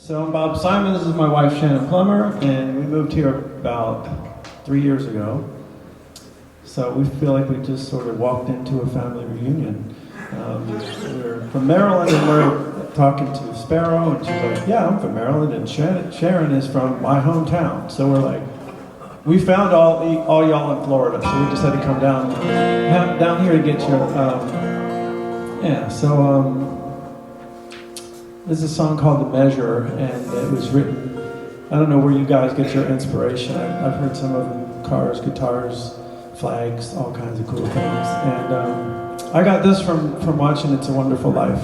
So I'm Bob Simon, this is my wife Shannon Plummer, and we moved here about 3 years ago. So we feel like we just sort of walked into a family reunion. We're from Maryland and we're talking to Sparrow, and she's like, yeah, I'm from Maryland, and Sharon is from my hometown. So we're like, we found all y'all in Florida, so we just had to come down here to get you. This is a song called The Measure, and it was written, I don't know where you guys get your inspiration. I've heard some of them, cars, guitars, flags, all kinds of cool things. And I got this from watching It's a Wonderful Life.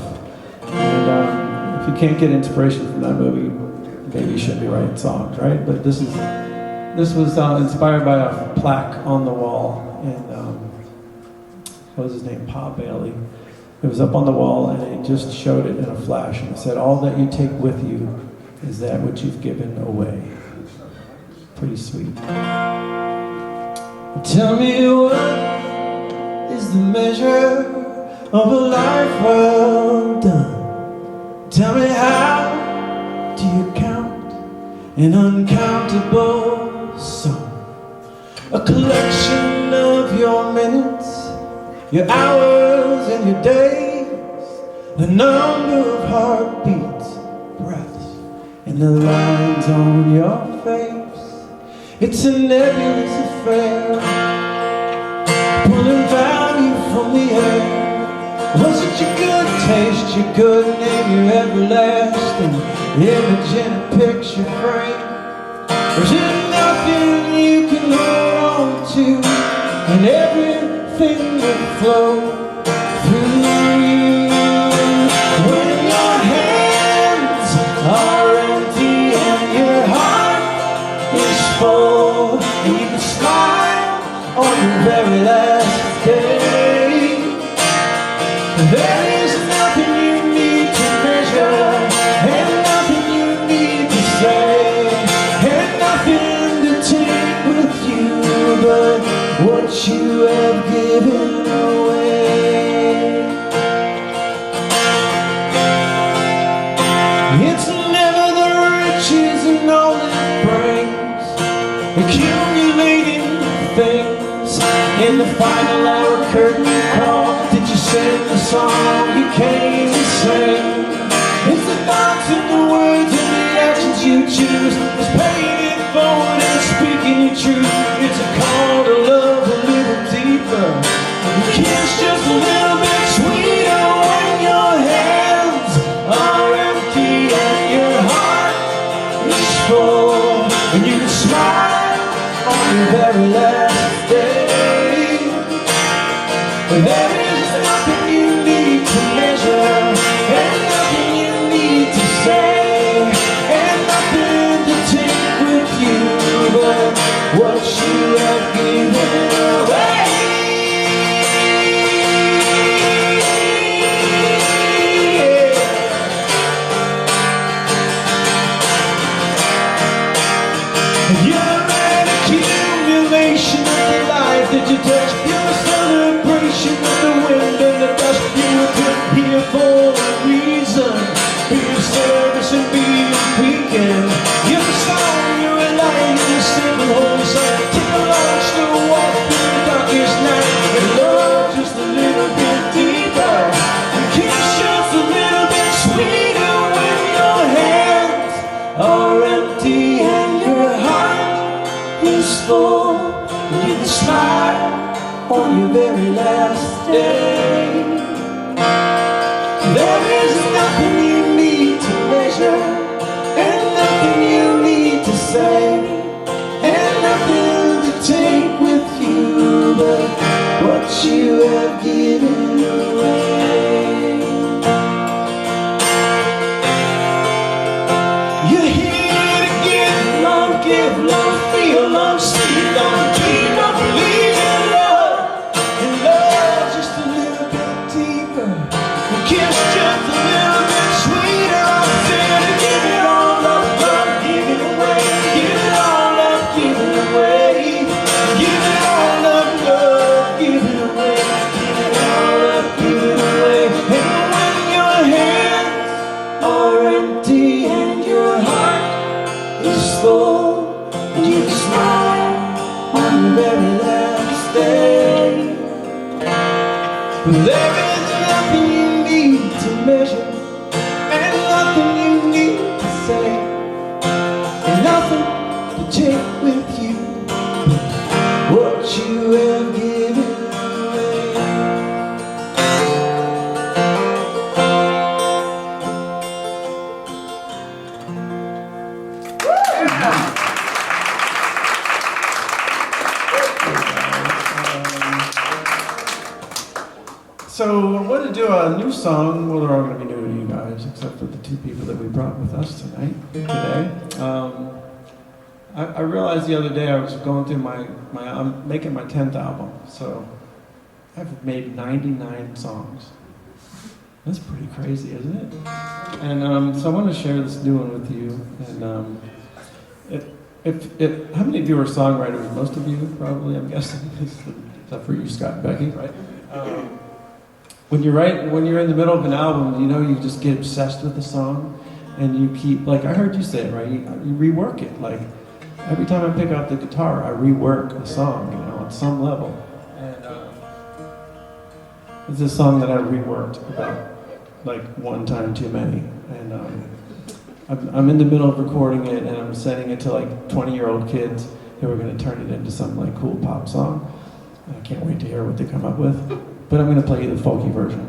And if you can't get inspiration from that movie, maybe you shouldn't be writing songs, right? But this was inspired by a plaque on the wall, and what was his name? Pa Bailey. It was up on the wall, and it just showed it in a flash, and it said, all that you take with you is that which you've given away. Pretty sweet. Tell me, what is the measure of a life well done? Tell me, how do you count an uncountable song? A collection of your minutes, your hours and your days, the number of heartbeats, breaths, and the lines on your face. It's a nebulous affair, pulling value from the air. Was it your good taste, your good name, your everlasting image in a picture frame? Or is it nothing you can hold on to, and everything will flow through you? When your hands are empty and your heart is full, and you can smile on your very last day. There is nothing you need to measure, and nothing you need to say, and nothing to take with you but what you have given away. It's never the riches and all it brings, accumulating things. In the final hour curtain call, did you sing the song you came to sing? It's the thoughts and the words and the actions you choose, it's paying it forward and speaking your truth. It's a call to love a little deeper, a kiss just a little bit sweeter. When your hands are empty and your heart is full, and you can smile on your very last day. There is nothing you need to measure, and nothing you need to say, and nothing to take with you but what you have given away. You're an accumulation of the life that you touch. You're a celebration of the wind and the dust. You were put here for a reason. Be of service and be a beacon. You're a song, you're a light, you're a simple holy sight. Take a launch to walk through the darkest night, and love just a little bit deeper, and kiss just a little bit sweeter. When your hands are empty and your heart is full, and you can smile on your very last day. There is nothing you need to measure, and nothing you need to say, and nothing to take with you but what you have given away. You're here to give love, feel love, see love, dream of, believe in love, and love just a little bit There is nothing you need to measure, and nothing you need to say, and nothing to take with you what you have given away. So I want to do a new song. Well, they're all going to be new to you guys, except for the two people that we brought with us today. I realized the other day I was going through I'm making my 10th album, so I've made 99 songs. That's pretty crazy, isn't it? And so I want to share this new one with you. And how many of you are songwriters? Most of you, probably, I'm guessing, except for you, Scott and Becky, right? When you're in the middle of an album, you know, you just get obsessed with the song, and you keep, like I heard you say it, right? You rework it. Like every time I pick up the guitar, I rework a song, you know, on some level. And it's a song that I reworked about like one time too many. And I'm in the middle of recording it, and I'm sending it to like 20-year-old kids who are going to turn it into some like cool pop song. And I can't wait to hear what they come up with. But I'm going to play you the folky version.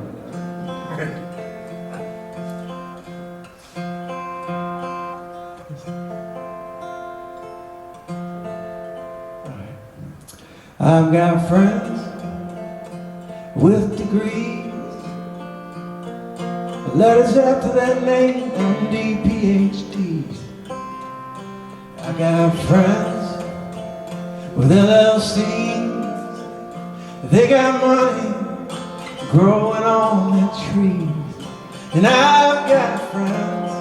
I've got friends with degrees, letters after their name, MD, PhDs. I got friends with LLCs, they got money growing on their trees. And I've got friends,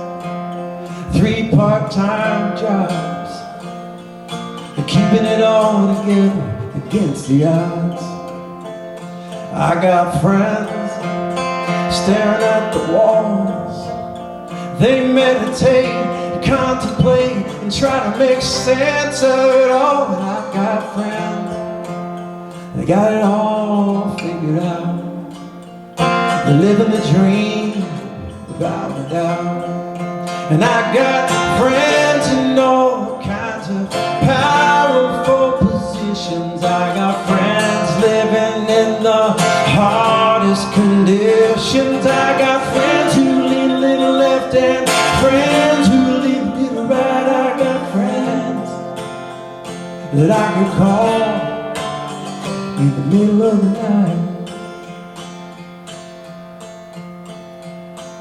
3 part-time jobs, they're keeping it all together against the odds. I got friends staring at the walls, they meditate, contemplate, and try to make sense of it all. And I've got friends, they got it all figured out, they're living the dream without a doubt. And I got friends in all kinds of powerful positions. I got friends living in the hardest conditions. I got friends who lean a little left and friends who lean a little right. I got friends that I could call in the middle of the night.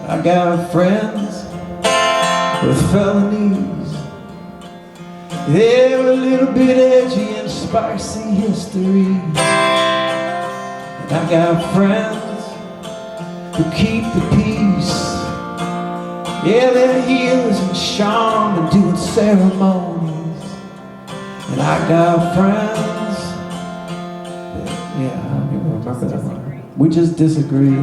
I got friends with felonies, they're a little bit edgy and spicy history. And I got friends who keep the peace, yeah, they're healers and shaman and doing ceremonies. And I got friends that, yeah, I don't even remember that one. We just disagree.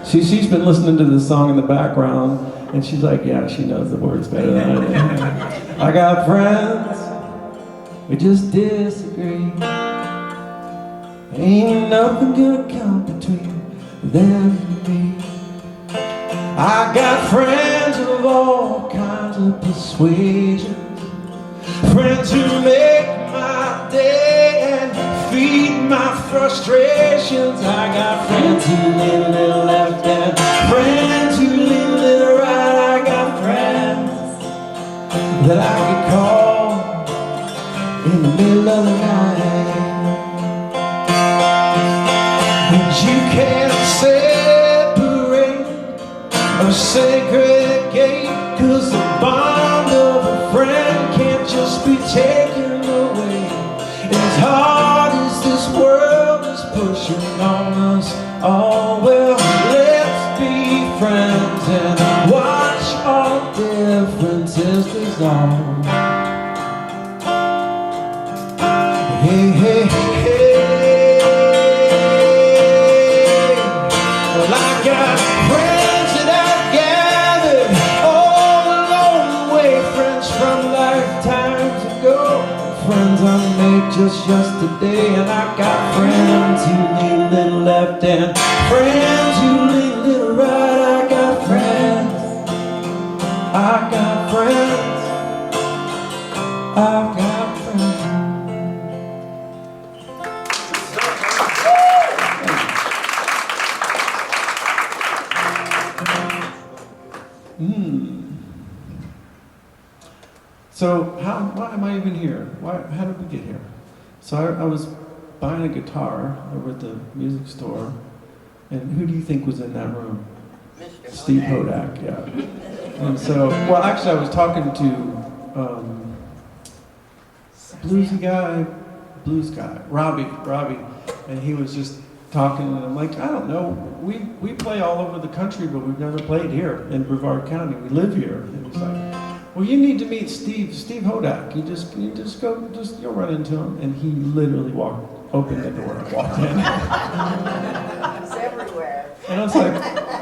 She's been listening to this song in the background, and she's like, yeah, she knows the words better than I do. I got friends, we just disagree. Ain't nothing gonna come between them and me. I got friends of all kinds of persuasions, friends who make my day and feed my frustrations. I got friends who lean a little left and friends who lean a little right. I got friends that I could call in the middle of the night. And you can't separate a sacred gate, 'cause the bond of a friend can't just be taken away. As hard as this world is pushing on us all, well, let's be friends and watch our differences dissolve. Hey, hey, hey. Well, I got friends that I've gathered all along the way, friends from lifetimes ago, friends I'm making just yesterday. And I got friends who lean little left and friends who lean little right. I got friends, I got friends, I've got friends. So why am I even here? How did we get here? So I was buying a guitar over at the music store, and who do you think was in that room? Mr. Steve Hodak, yeah. And so, well, actually, I was talking to blues guy, Robbie, and he was just talking, and I'm like, I don't know, we play all over the country, but we've never played here in Brevard County. We live here. And he's like, well, you need to meet Steve Hodak. You just you'll run into him. And he literally opened the door and walked in. He's everywhere. And I was like,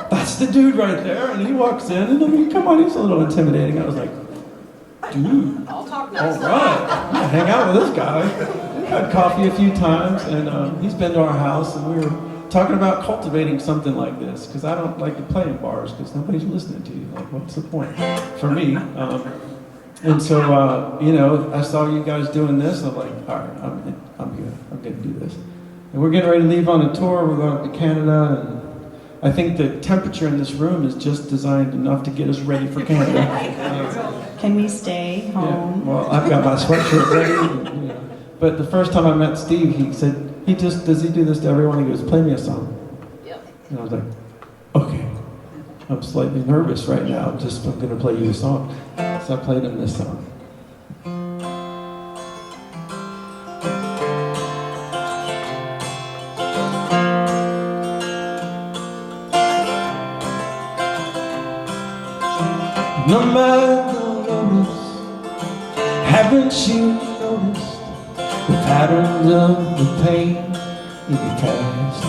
that's the dude right there. And he walks in, and I mean, come on, he's a little intimidating. I was like, dude, I'll talk all next right, I'm gonna hang out with this guy. We had coffee a few times, and he's been to our house, and we were talking about cultivating something like this, because I don't like to play in bars, because nobody's listening to you. Like, what's the point? For me. And so, you know, I saw you guys doing this, and I'm like, all right, I'm here. I'm going to do this. And we're getting ready to leave on a tour. We're going up to Canada, and I think the temperature in this room is just designed enough to get us ready for Canada. Can we stay home? Yeah, well, I've got my sweatshirt ready. And, you know. But the first time I met Steve, he said, does he do this to everyone? He goes, play me a song. Yep. And I was like, okay. I'm slightly nervous right now, I'm going to play you a song. So I played him this song. No matter notice, haven't you noticed the patterns of the pain in your past?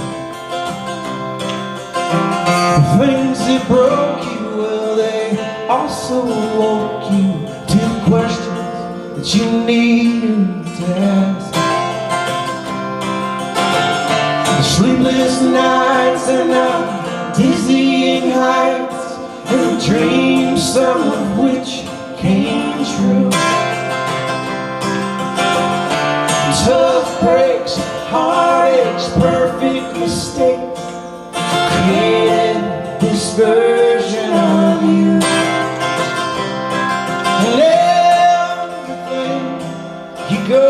The things that broke you, well, they also woke you to questions that you needed to ask. The sleepless nights and the dizzying heights, and dreams, some of which came true. Tough breaks, heartaches, perfect mistakes created this version of you. And everything you go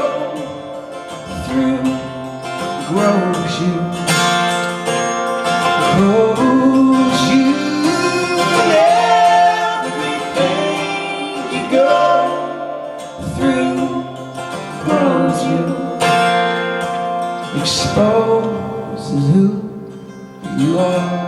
through grows you. Grows you. And everything you go through grows you. Exposes who you are.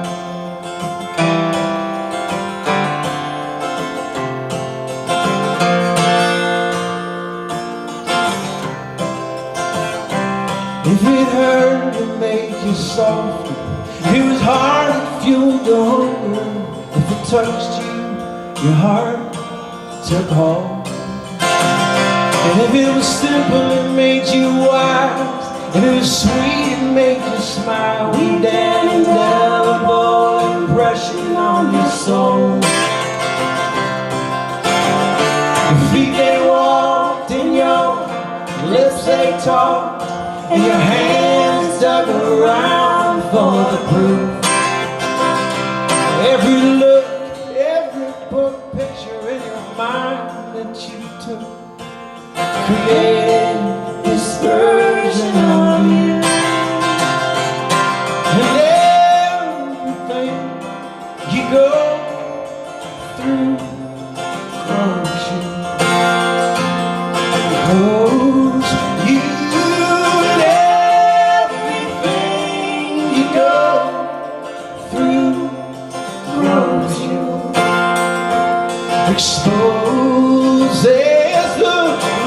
If it hurt, it made you softer. It was hard, it fueled the hunger. If it touched you, your heart took hold. And if it was simple, it made you wise. If it was sweet, it made you smile. Leave an indelible impression on your soul. Your feet, they walked, and your lips, they talked, and your hands dug around for the proof. Every look, every book, picture in your mind that you took created this version of you. And everything you go through grows you. Grows you. And everything you go through grows you. Exposes the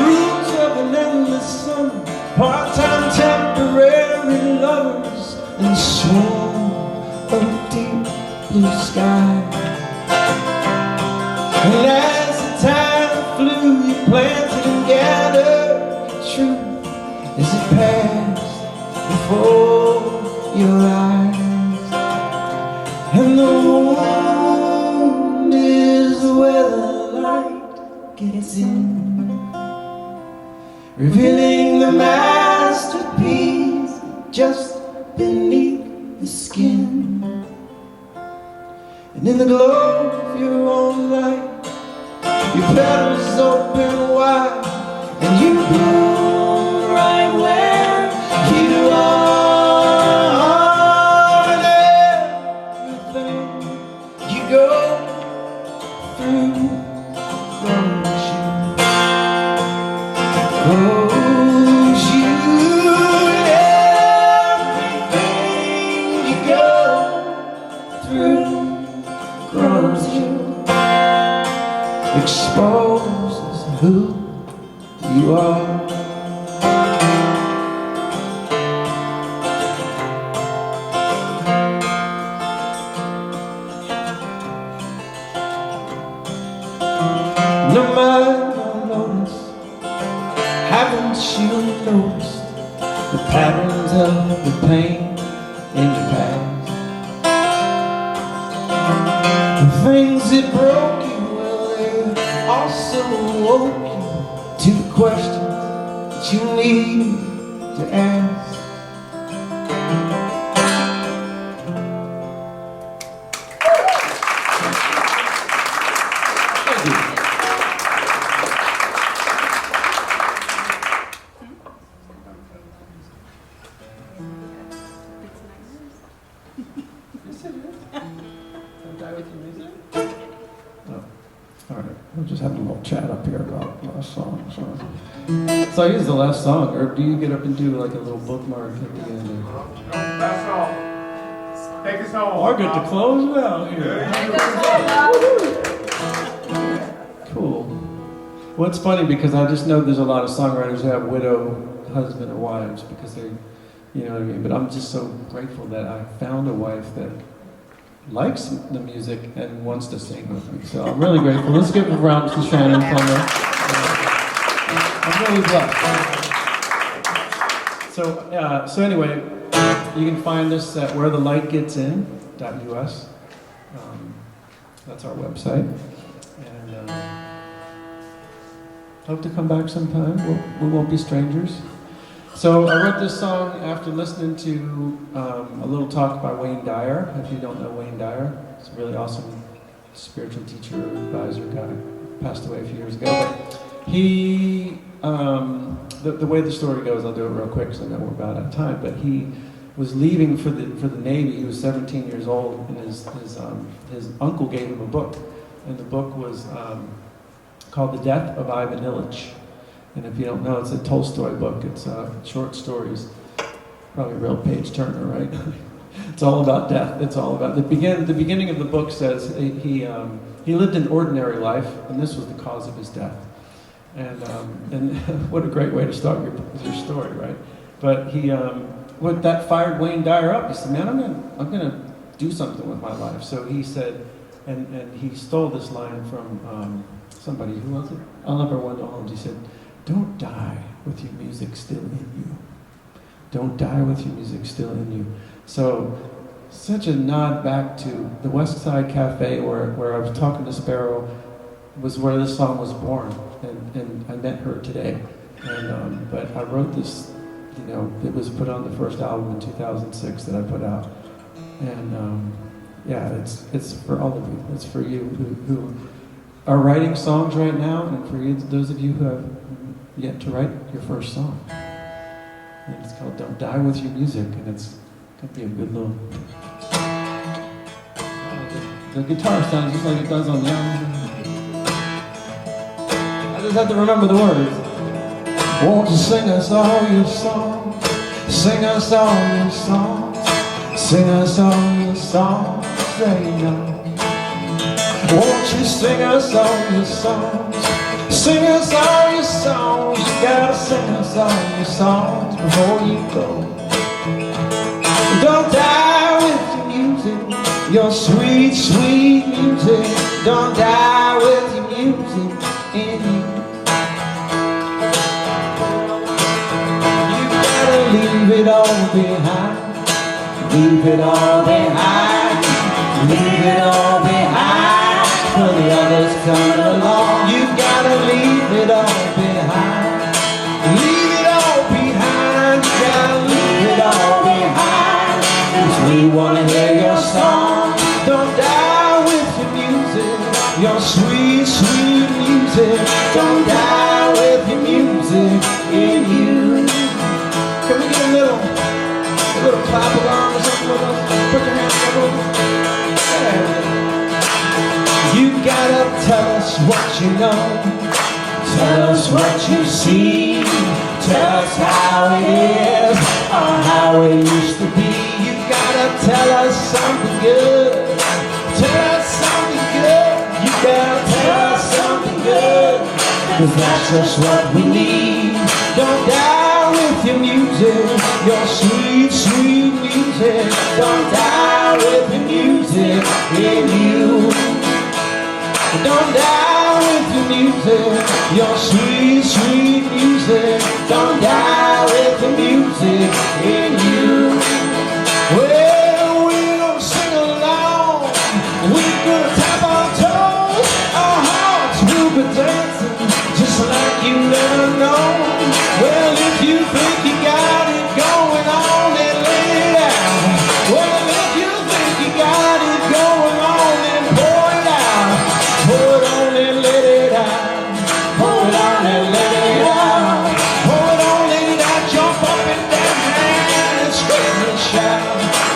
roots of an endless summer, part-time temporary lovers, and a swarm of deep blue sky. And as the time flew, you planted and gathered truth your eyes, and the wound is where the light gets in, revealing the masterpiece just beneath the skin. And in the glow of your own light, your petals open wide, and you bloom right where you are. And everything you go through grows you, grows you. And everything you go through grows you, exposes who you are. No man will notice, haven't you noticed the patterns of the pain in your past? The things that broke you, well, they also woke you to the questions that you need to ask. Thank you. All right, we'll just have a little chat up here about last song. So here's the last song, or do you get up and do like a little bookmark at the end? That's all. Take us home. Or get to close it out here. Cool. Well, it's funny because I just know there's a lot of songwriters who have widow husband or wives because they, you know what I mean. But I'm just so grateful that I found a wife that likes the music and wants to sing with me. So I'm really grateful. Let's give a round to Shannon from her. I'm really blessed. So anyway, you can find us at wherethelightgetsin.us. That's our website. And hope to come back sometime. We won't be strangers. So I wrote this song after listening to a little talk by Wayne Dyer. If you don't know Wayne Dyer, he's a really awesome spiritual teacher, advisor guy. Passed away a few years ago. But he, the way the story goes, I'll do it real quick because I know we're about out of time. But he was leaving for the Navy. He was 17 years old, and his uncle gave him a book, and the book was called The Death of Ivan Illich. And if you don't know, it's a Tolstoy book. It's short stories. Probably a real page turner, right? It's all about death. It's all about the beginning of the book says he lived an ordinary life, and this was the cause of his death. And what a great way to start your story, right? But what that fired Wayne Dyer up. He said, "Man, I'm gonna do something with my life." So he said, and he stole this line from somebody. Who was it? Oliver Wendell Holmes. He said, "Don't die with your music still in you. Don't die with your music still in you." So, such a nod back to the West Side Cafe where I was talking to Sparrow, was where this song was born, and I met her today. And but I wrote this, it was put on the first album in 2006 that I put out. And yeah, it's for all of you. It's for you who are writing songs right now, and for you, those of you who have yet to write your first song. And it's called "Don't Die With Your Music," and it's gonna be a good little. The guitar sounds just like it does on the album. I just have to remember the words. Won't you sing us all your songs? Sing us all your songs. Sing us all your songs. Say no. Won't you sing us all your songs? Sing us all your songs. You gotta sing us all your songs before you go. Don't die with your music, your sweet, sweet music. Don't die with your music in you. You gotta leave it all behind. Leave it all behind. Leave it all behind. For the others coming along, you gotta leave it all behind. Leave it all behind. You gotta leave it all behind. 'Cause we wanna hear your song. Don't die with your music, your sweet, sweet music. Don't die with your music in you. Can we get a little clap along or something with us? Put your hands up over. Yeah. You gotta tell us what you know. Tell us what you see. Tell us how it is or how it used to be. You gotta tell us something good. Tell us something good. You gotta tell us something good. 'Cause that's just what we need. Don't die with your music, your sweet, sweet music. Don't die with your music in you. Don't die with your music, your sweet, sweet music. Don't die with your music in you. Well, we're gonna sing along. We're gonna tap our toes. Our hearts will be dancing just like you never know. Well, if you think you got it going on, then lay it out. Well, if you think you got it going on, then pour it out. Pour it on and let it out. Pour it on and let it out. Pour it on, let it out. Jump up and down and scream and shout.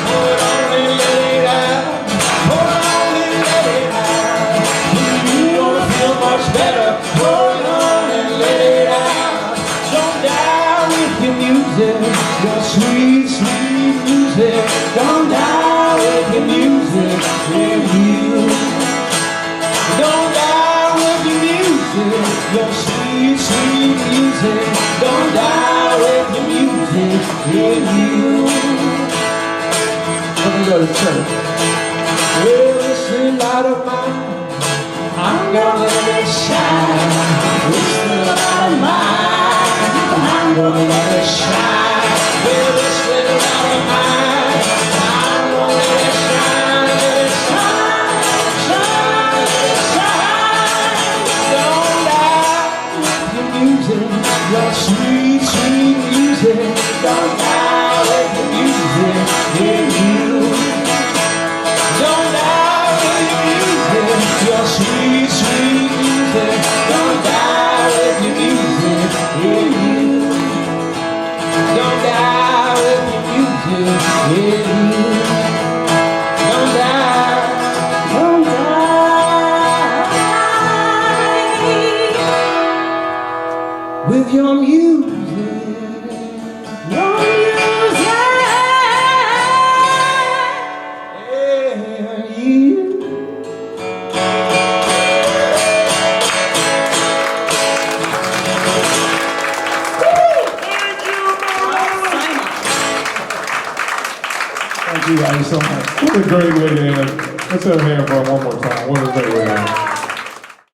Pour it on and let it out. Pour it on and let it out. You're gonna feel much better. Pour it on and let it out. Don't die with your music, your sweet, sweet music. Don't die with your music in you. Don't die with your music, your sweet, sweet music. Don't die with your music in you. Let me go to church. Well, this is light of mine. I'm gonna let it shine. This is light of mine. I'm gonna let it shine. Well, this is light of mine. I'm gonna let it shine. Let it shine, shine, let it shine. Don't die with your music, your sweet, sweet music. Don't die with your music in you. Don't die with your music, your sweet, sweet music. Don't die with your music in you. Don't die with your music in you. Don't die. Don't die with your music. Your music. Yeah, you. Thank you guys so much. What a great way to end it. Let's have a hand for him one more time. What a great way to end it.